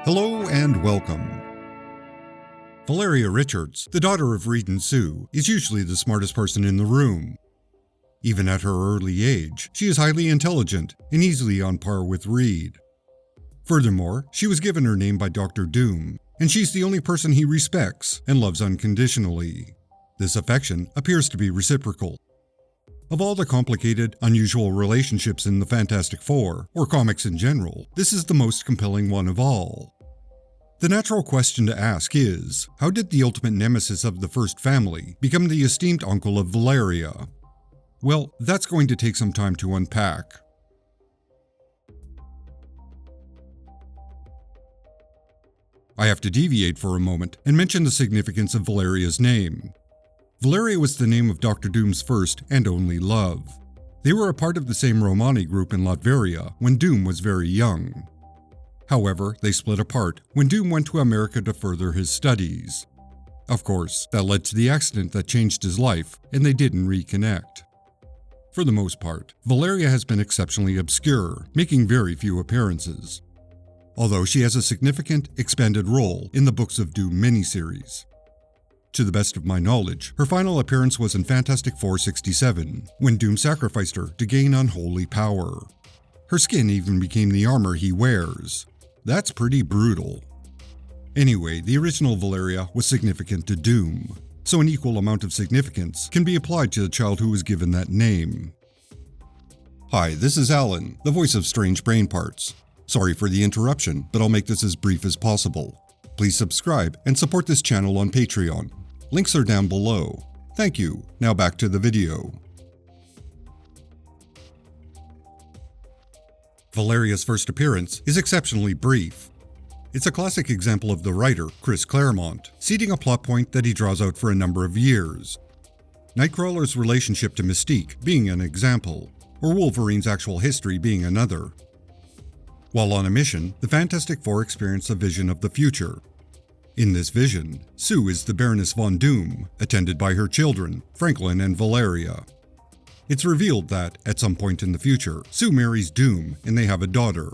Hello and welcome. Valeria Richards, the daughter of Reed and Sue, is usually the smartest person in the room. Even at her early age, she is highly intelligent and easily on par with Reed. Furthermore, she was given her name by Dr. Doom, and she's the only person he respects and loves unconditionally. This affection appears to be reciprocal. Of all the complicated, unusual relationships in the Fantastic Four, or comics in general, this is the most compelling one of all. The natural question to ask is, how did the ultimate nemesis of the first family become the esteemed uncle of Valeria? Well, that's going to take some time to unpack. I have to deviate for a moment and mention the significance of Valeria's name. Valeria was the name of Dr. Doom's first and only love. They were a part of the same Romani group in Latveria when Doom was very young. However, they split apart when Doom went to America to further his studies. Of course, that led to the accident that changed his life, and they didn't reconnect. For the most part, Valeria has been exceptionally obscure, making very few appearances. Although she has a significant, expanded role in the Books of Doom miniseries. To the best of my knowledge, her final appearance was in Fantastic Four 67, when Doom sacrificed her to gain unholy power. Her skin even became the armor he wears. That's pretty brutal. Anyway, the original Valeria was significant to Doom, so an equal amount of significance can be applied to the child who was given that name. Hi, this is Alan, the voice of Strange Brain Parts. Sorry for the interruption, but I'll make this as brief as possible. Please subscribe and support this channel on Patreon. Links are down below. Thank you. Now back to the video. Valeria's first appearance is exceptionally brief. It's a classic example of the writer, Chris Claremont, seeding a plot point that he draws out for a number of years. Nightcrawler's relationship to Mystique being an example, or Wolverine's actual history being another. While on a mission, the Fantastic Four experience a vision of the future. In this vision, Sue is the Baroness Von Doom, attended by her children, Franklin and Valeria. It's revealed that, at some point in the future, Sue marries Doom and they have a daughter.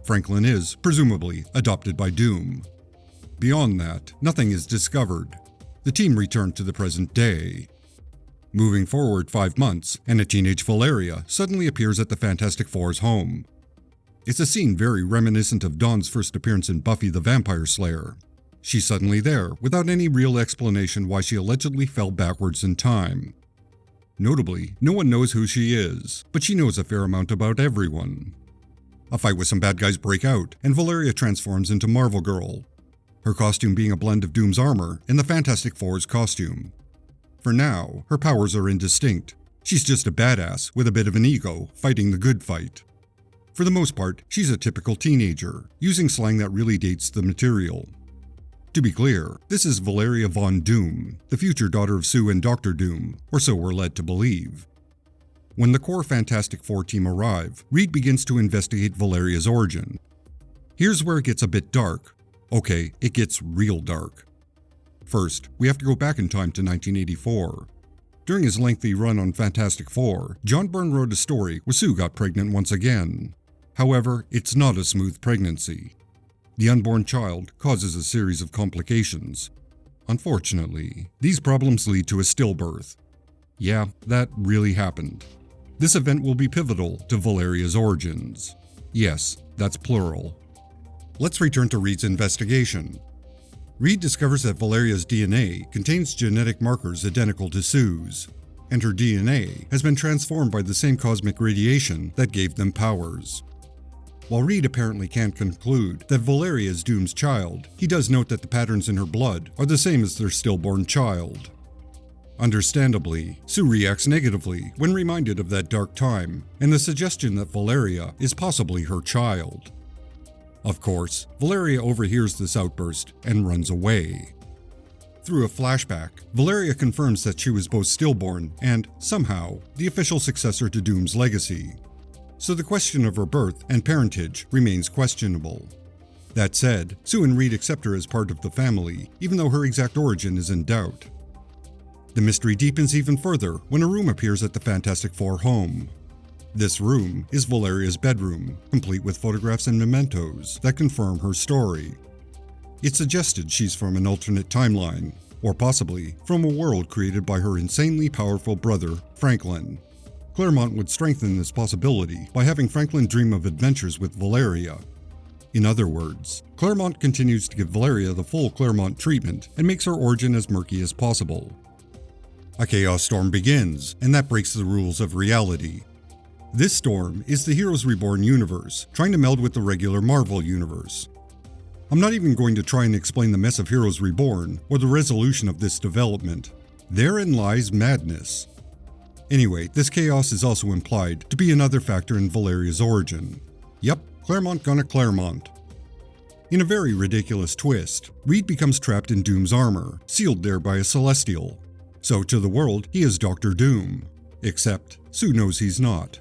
Franklin is, presumably, adopted by Doom. Beyond that, nothing is discovered. The team return to the present day. Moving forward 5 months, and a teenage Valeria suddenly appears at the Fantastic Four's home. It's a scene very reminiscent of Dawn's first appearance in Buffy the Vampire Slayer. She's suddenly there, without any real explanation why she allegedly fell backwards in time. Notably, no one knows who she is, but she knows a fair amount about everyone. A fight with some bad guys break out, and Valeria transforms into Marvel Girl. Her costume being a blend of Doom's armor and the Fantastic Four's costume. For now, her powers are indistinct. She's just a badass with a bit of an ego, fighting the good fight. For the most part, she's a typical teenager, using slang that really dates the material. To be clear, this is Valeria Von Doom, the future daughter of Sue and Dr. Doom, or so we're led to believe. When the core Fantastic Four team arrive, Reed begins to investigate Valeria's origin. Here's where it gets a bit dark. Okay, it gets real dark. First, we have to go back in time to 1984. During his lengthy run on Fantastic Four, John Byrne wrote a story where Sue got pregnant once again. However, it's not a smooth pregnancy. The unborn child causes a series of complications. Unfortunately, these problems lead to a stillbirth. Yeah, that really happened. This event will be pivotal to Valeria's origins. Yes, that's plural. Let's return to Reed's investigation. Reed discovers that Valeria's DNA contains genetic markers identical to Sue's, and her DNA has been transformed by the same cosmic radiation that gave them powers. While Reed apparently can't conclude that Valeria is Doom's child, he does note that the patterns in her blood are the same as their stillborn child. Understandably, Sue reacts negatively when reminded of that dark time and the suggestion that Valeria is possibly her child. Of course, Valeria overhears this outburst and runs away. Through a flashback, Valeria confirms that she was both stillborn and, somehow, the official successor to Doom's legacy. So the question of her birth and parentage remains questionable. That said, Sue and Reed accept her as part of the family, even though her exact origin is in doubt. The mystery deepens even further when a room appears at the Fantastic Four home. This room is Valeria's bedroom, complete with photographs and mementos that confirm her story. It's suggested she's from an alternate timeline, or possibly from a world created by her insanely powerful brother, Franklin. Claremont would strengthen this possibility by having Franklin dream of adventures with Valeria. In other words, Claremont continues to give Valeria the full Claremont treatment and makes her origin as murky as possible. A chaos storm begins, and that breaks the rules of reality. This storm is the Heroes Reborn universe, trying to meld with the regular Marvel universe. I'm not even going to try and explain the mess of Heroes Reborn or the resolution of this development. Therein lies madness. Anyway, this chaos is also implied to be another factor in Valeria's origin. Yep, Claremont gonna Claremont. In a very ridiculous twist, Reed becomes trapped in Doom's armor, sealed there by a Celestial. So to the world, he is Dr. Doom. Except, Sue knows he's not.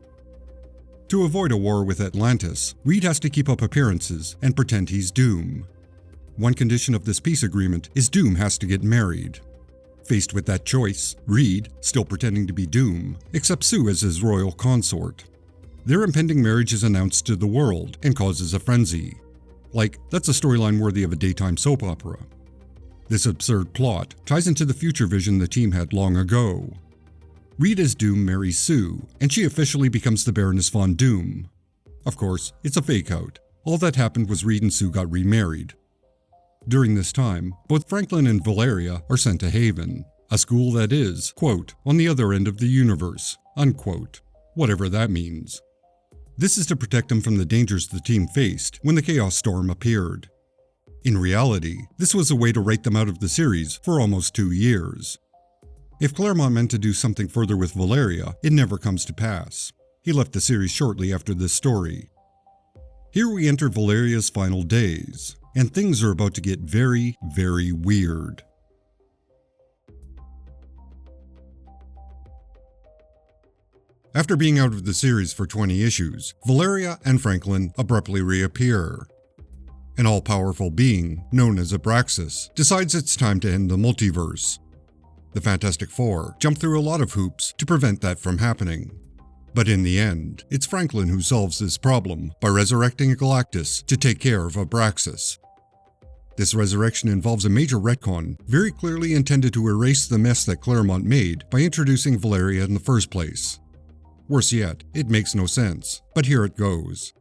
To avoid a war with Atlantis, Reed has to keep up appearances and pretend he's Doom. One condition of this peace agreement is Doom has to get married. Faced with that choice, Reed, still pretending to be Doom, accepts Sue as his royal consort. Their impending marriage is announced to the world and causes a frenzy. Like, that's a storyline worthy of a daytime soap opera. This absurd plot ties into the future vision the team had long ago. Reed as Doom marries Sue, and she officially becomes the Baroness Von Doom. Of course, it's a fake-out. All that happened was Reed and Sue got remarried. During this time, both Franklin and Valeria are sent to Haven, a school that is, quote, on the other end of the universe, unquote, whatever that means. This is to protect them from the dangers the team faced when the Chaos Storm appeared. In reality, this was a way to write them out of the series for almost 2 years. If Claremont meant to do something further with Valeria, it never comes to pass. He left the series shortly after this story. Here we enter Valeria's final days, and things are about to get very, very weird. After being out of the series for 20 issues, Valeria and Franklin abruptly reappear. An all-powerful being, known as Abraxas, decides it's time to end the multiverse. The Fantastic Four jump through a lot of hoops to prevent that from happening. But in the end, it's Franklin who solves this problem by resurrecting Galactus to take care of Abraxas. This resurrection involves a major retcon, very clearly intended to erase the mess that Claremont made by introducing Valeria in the first place. Worse yet, it makes no sense, but here it goes.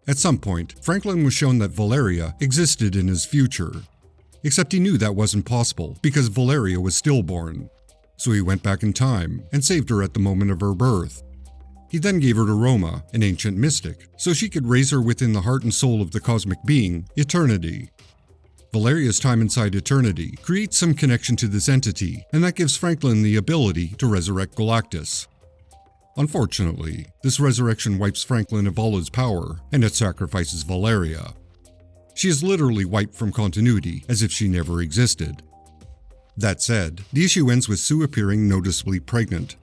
At some point, Franklin was shown that Valeria existed in his future. Except he knew that wasn't possible because Valeria was stillborn. So he went back in time and saved her at the moment of her birth. He then gave her to Roma, an ancient mystic, so she could raise her within the heart and soul of the cosmic being, Eternity. Valeria's time inside Eternity creates some connection to this entity, and that gives Franklin the ability to resurrect Galactus. Unfortunately, this resurrection wipes Franklin of all his power, and it sacrifices Valeria. She is literally wiped from continuity, as if she never existed. That said, the issue ends with Sue appearing noticeably pregnant.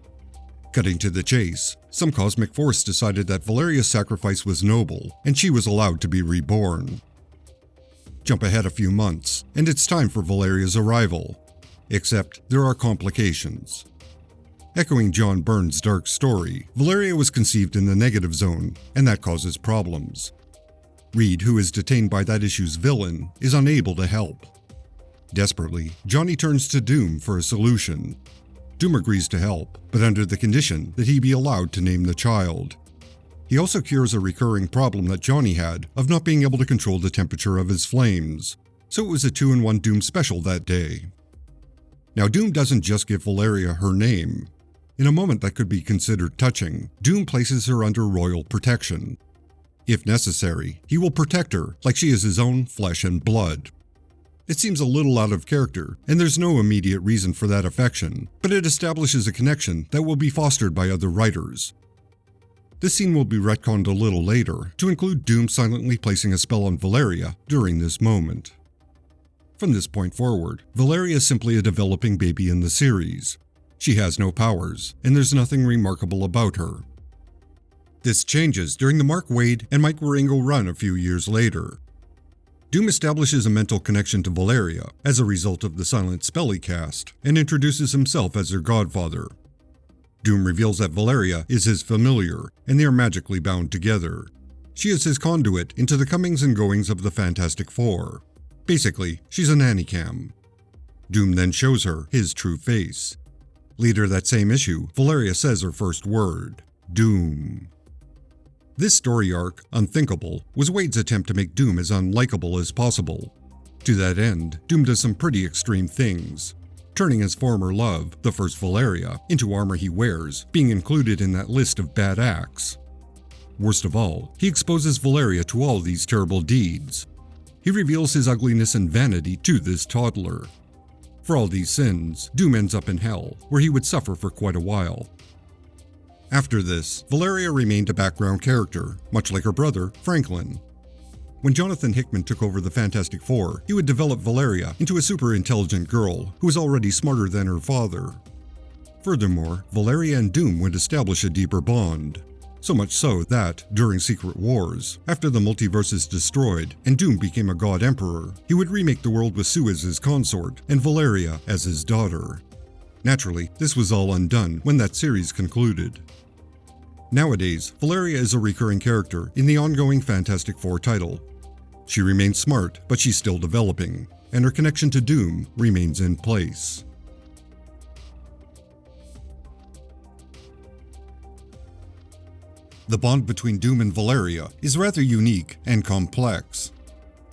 Cutting to the chase, some cosmic force decided that Valeria's sacrifice was noble, and she was allowed to be reborn. Jump ahead a few months, and it's time for Valeria's arrival. Except, there are complications. Echoing John Byrne's dark story, Valeria was conceived in the negative zone, and that causes problems. Reed, who is detained by that issue's villain, is unable to help. Desperately, Johnny turns to Doom for a solution. Doom agrees to help, but under the condition that he be allowed to name the child. He also cures a recurring problem that Johnny had of not being able to control the temperature of his flames, so it was a 2-in-1 Doom special that day. Now Doom doesn't just give Valeria her name. In a moment that could be considered touching, Doom places her under royal protection. If necessary, he will protect her like she is his own flesh and blood. It seems a little out of character, and there's no immediate reason for that affection, but it establishes a connection that will be fostered by other writers. This scene will be retconned a little later to include Doom silently placing a spell on Valeria during this moment. From this point forward, Valeria is simply a developing baby in the series. She has no powers, and there's nothing remarkable about her. This changes during the Mark Waid and Mike Wieringo run a few years later. Doom establishes a mental connection to Valeria as a result of the silent spell he cast, and introduces himself as her godfather. Doom reveals that Valeria is his familiar, and they are magically bound together. She is his conduit into the comings and goings of the Fantastic Four. Basically, she's a nanny cam. Doom then shows her his true face. Later that same issue, Valeria says her first word, Doom. This story arc, Unthinkable, was Wade's attempt to make Doom as unlikable as possible. To that end, Doom does some pretty extreme things, turning his former love, the first Valeria, into armor he wears, being included in that list of bad acts. Worst of all, he exposes Valeria to all these terrible deeds. He reveals his ugliness and vanity to this toddler. For all these sins, Doom ends up in hell, where he would suffer for quite a while. After this, Valeria remained a background character, much like her brother, Franklin. When Jonathan Hickman took over the Fantastic Four, he would develop Valeria into a super intelligent girl who was already smarter than her father. Furthermore, Valeria and Doom would establish a deeper bond. So much so that, during Secret Wars, after the multiverse is destroyed and Doom became a god emperor, he would remake the world with Sue as his consort and Valeria as his daughter. Naturally, this was all undone when that series concluded. Nowadays, Valeria is a recurring character in the ongoing Fantastic Four title. She remains smart, but she's still developing, and her connection to Doom remains in place. The bond between Doom and Valeria is rather unique and complex.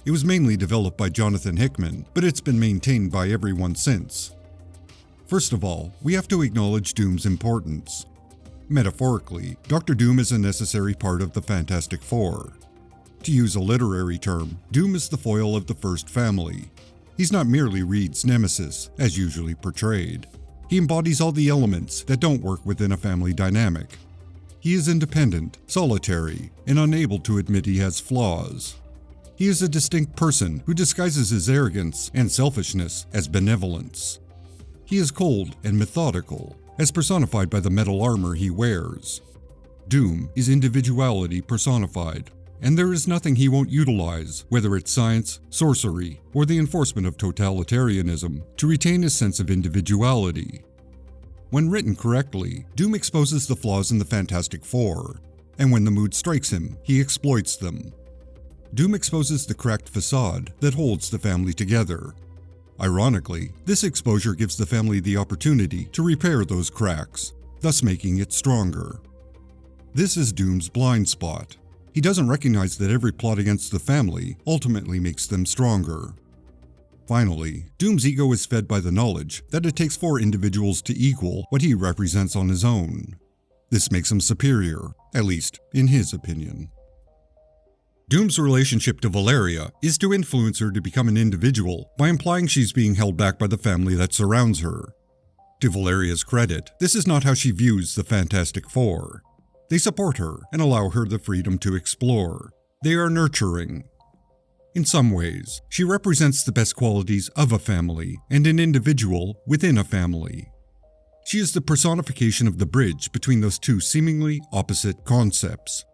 It was mainly developed by Jonathan Hickman, but it's been maintained by everyone since. First of all, we have to acknowledge Doom's importance. Metaphorically, Dr. Doom is a necessary part of the Fantastic Four. To use a literary term, Doom is the foil of the first family. He's not merely Reed's nemesis, as usually portrayed. He embodies all the elements that don't work within a family dynamic. He is independent, solitary, and unable to admit he has flaws. He is a distinct person who disguises his arrogance and selfishness as benevolence. He is cold and methodical, as personified by the metal armor he wears. Doom is individuality personified, and there is nothing he won't utilize, whether it's science, sorcery, or the enforcement of totalitarianism, to retain his sense of individuality. When written correctly, Doom exposes the flaws in the Fantastic Four, and when the mood strikes him, he exploits them. Doom exposes the cracked facade that holds the family together. Ironically, this exposure gives the family the opportunity to repair those cracks, thus making it stronger. This is Doom's blind spot. He doesn't recognize that every plot against the family ultimately makes them stronger. Finally, Doom's ego is fed by the knowledge that it takes 4 individuals to equal what he represents on his own. This makes him superior, at least in his opinion. Doom's relationship to Valeria is to influence her to become an individual by implying she's being held back by the family that surrounds her. To Valeria's credit, this is not how she views the Fantastic Four. They support her and allow her the freedom to explore. They are nurturing. In some ways, she represents the best qualities of a family and an individual within a family. She is the personification of the bridge between those two seemingly opposite concepts.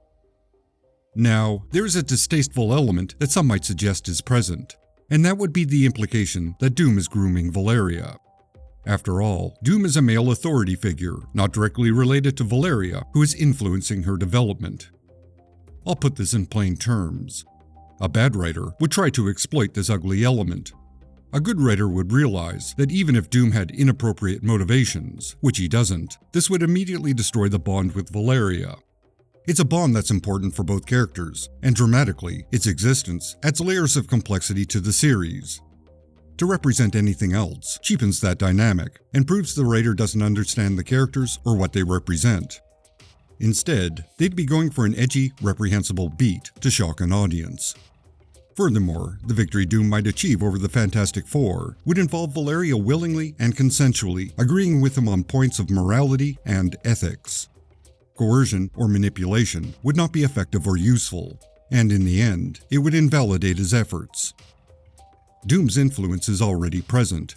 Now, there is a distasteful element that some might suggest is present, and that would be the implication that Doom is grooming Valeria. After all, Doom is a male authority figure, not directly related to Valeria, who is influencing her development. I'll put this in plain terms. A bad writer would try to exploit this ugly element. A good writer would realize that even if Doom had inappropriate motivations, which he doesn't, this would immediately destroy the bond with Valeria. It's a bond that's important for both characters, and dramatically, its existence adds layers of complexity to the series. To represent anything else cheapens that dynamic and proves the writer doesn't understand the characters or what they represent. Instead, they'd be going for an edgy, reprehensible beat to shock an audience. Furthermore, the victory Doom might achieve over the Fantastic Four would involve Valeria willingly and consensually agreeing with him on points of morality and ethics. Coercion or manipulation would not be effective or useful, and in the end, it would invalidate his efforts. Doom's influence is already present.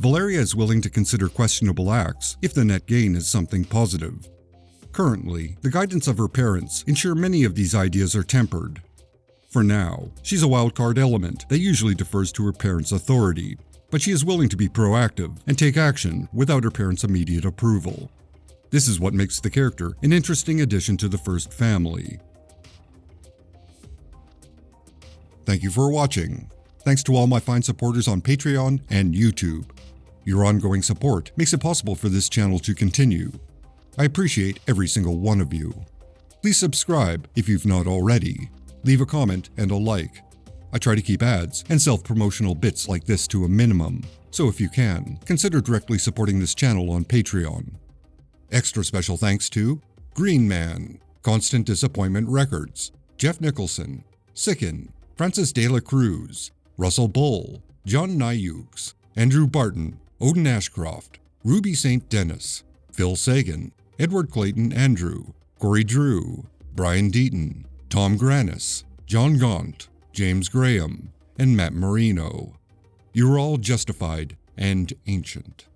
Valeria is willing to consider questionable acts if the net gain is something positive. Currently, the guidance of her parents ensure many of these ideas are tempered. For now, she's a wildcard element that usually defers to her parents' authority, but she is willing to be proactive and take action without her parents' immediate approval. This is what makes the character an interesting addition to the first family. Thank you for watching. Thanks to all my fine supporters on Patreon and YouTube. Your ongoing support makes it possible for this channel to continue. I appreciate every single one of you. Please subscribe if you've not already. Leave a comment and a like. I try to keep ads and self-promotional bits like this to a minimum, so if you can, consider directly supporting this channel on Patreon. Extra special thanks to Green Man, Constant Disappointment Records, Jeff Nicholson, Sicken, Francis De La Cruz, Russell Bull, John Nyukes, Andrew Barton, Odin Ashcroft, Ruby St. Dennis, Phil Sagan, Edward Clayton Andrew, Corey Drew, Brian Deaton, Tom Granis, John Gaunt, James Graham, and Matt Marino. You are all justified and ancient.